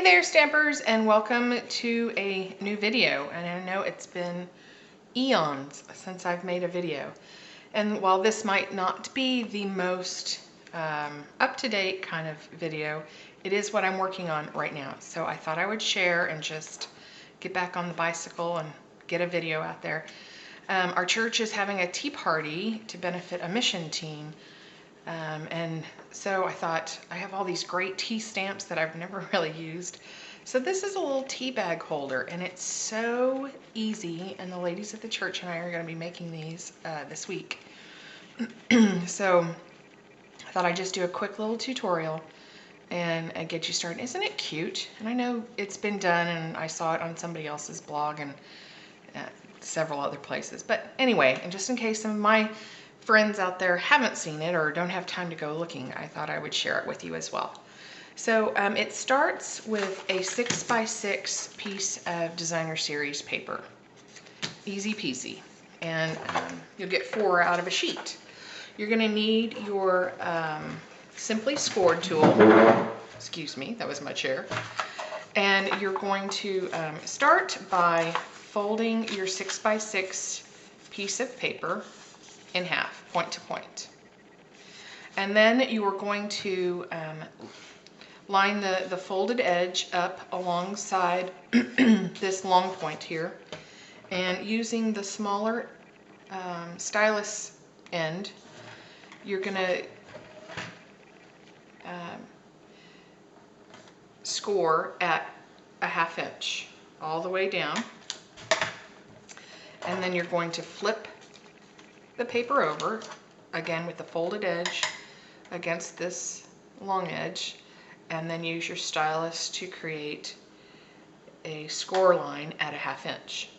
there, Stampers, and welcome to a new video. And I know it's been eons since I've made a video. And while this might not be the most up-to-date kind of video, it is what I'm working on right now. So I thought I would share and just get back on the bicycle and get a video out there. Our church is having a tea party to benefit a mission team. And so I thought, I have all these great tea stamps that I've never really used. So this is a little tea bag holder, and it's so easy, and the ladies at the church and I are going to be making these this week. So I thought I'd just do a quick little tutorial and get you started. Isn't it cute? And I know it's been done, and I saw it on somebody else's blog and several other places. But anyway, and just in case some of my friends out there haven't seen it or don't have time to go looking, I thought I would share it with you as well. So it starts with a 6x6 piece of designer series paper. Easy peasy. And you'll get 4 out of a sheet. You're going to need your Simply Scored tool. Excuse me, that was my chair. And you're going to start by folding your 6x6 piece of paper in half, point to point. And then you are going to line the folded edge up alongside this long point here, and using the smaller stylus end, you're going to score at a 1/2 inch all the way down, and then you're going to flip the paper over, again with the folded edge against this long edge, and then use your stylus to create a score line at a 1/2 inch.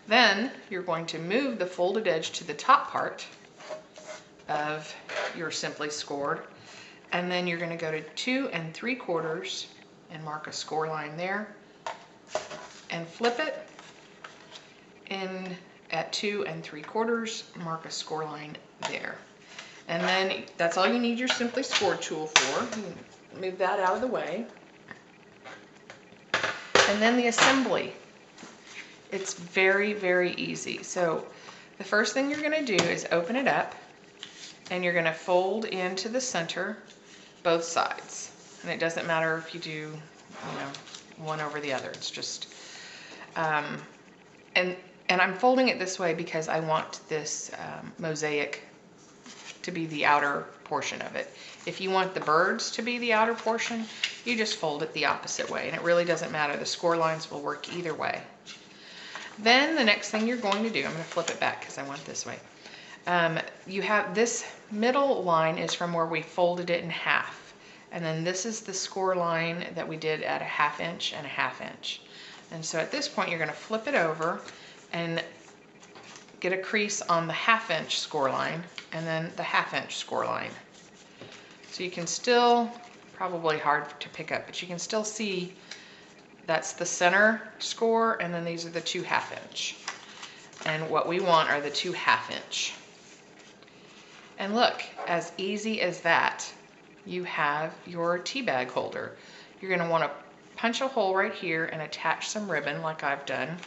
Then you're going to move the folded edge to the top part of your Simply Scored, and then you're going to go to 2 3/4 and mark a score line there, and flip it in at 2 3/4, mark a score line there. And then that's all you need your Simply Scored tool for. You move that out of the way. And then the assembly. It's very, very easy. So the first thing you're going to do is open it up, and you're going to fold into the center both sides. And it doesn't matter if you do, one over the other. It's just, and I'm folding it this way because I want this mosaic to be the outer portion of it. If you want the birds to be the outer portion, you just fold it the opposite way, and it really doesn't matter. The score lines will work either way. Then the next thing you're going to do, I'm going to flip it back because I want it this way. You have this middle line is from where we folded it in half, and then this is the score line that we did at a 1/2 inch and a 1/2 inch. And so at this point you're going to flip it over and get a crease on the 1/2 inch score line, and then the 1/2 inch score line. So you can still, probably hard to pick up, but you can still see that's the center score, and then these are the 2 1/2 inch. And what we want are the 2 1/2 inch. And look, as easy as that, you have your tea bag holder. You're going to want to punch a hole right here and attach some ribbon like I've done.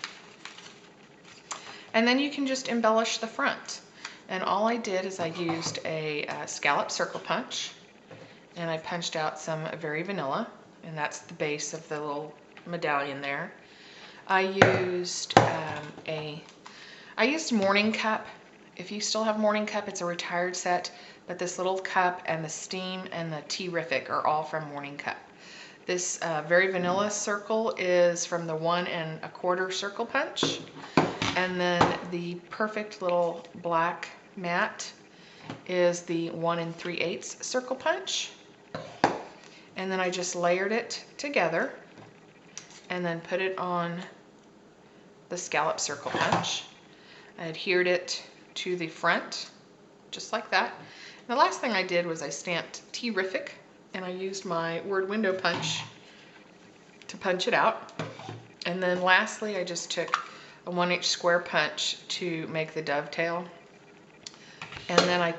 And then you can just embellish the front. And all I did is I used a scallop circle punch, and I punched out some Very Vanilla, and that's the base of the little medallion there. I used Morning Cup. If you still have Morning Cup, it's a retired set, but this little cup and the Steam and the Terrific are all from Morning Cup. This Very Vanilla circle is from the 1 1/4 circle punch. And then the perfect little black mat is the 1 3/8 circle punch. And then I just layered it together and then put it on the scallop circle punch. I adhered it to the front, just like that. And the last thing I did was I stamped Terrific, and I used my word window punch to punch it out. And then lastly, I just took a 1-inch square punch to make the dovetail, and then I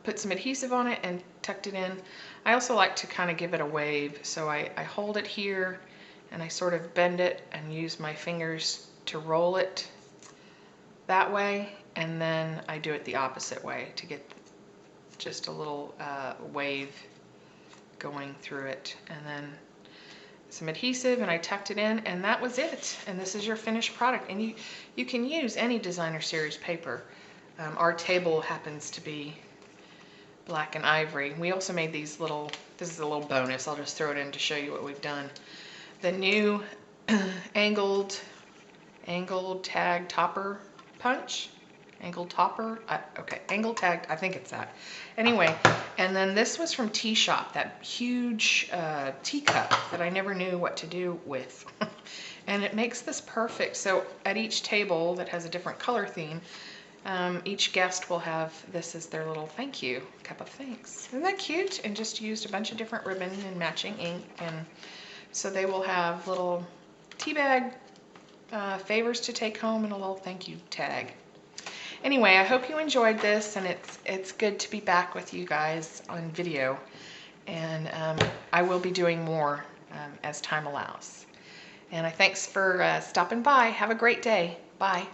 put some adhesive on it and tucked it in. I also like to kind of give it a wave, so I hold it here and I sort of bend it and use my fingers to roll it that way, and then I do it the opposite way to get just a little wave going through it, and then some adhesive, and I tucked it in, and that was it. And this is your finished product, and you can use any designer series paper. Our table happens to be black and ivory. We also made these little, this is a little bonus, I'll just throw it in to show you what we've done. The new angled tag topper punch. Angled topper, okay, angled tagged, I think it's that. Anyway, and then this was from Tea Shop, that huge teacup that I never knew what to do with. And it makes this perfect. So at each table that has a different color theme, each guest will have this as their little thank you, cup of thanks. Isn't that cute? And just used a bunch of different ribbon and matching ink, and so they will have little tea bag favors to take home and a little thank you tag. Anyway, I hope you enjoyed this, and it's good to be back with you guys on video, and I will be doing more as time allows. And I thanks for stopping by. Have a great day. Bye.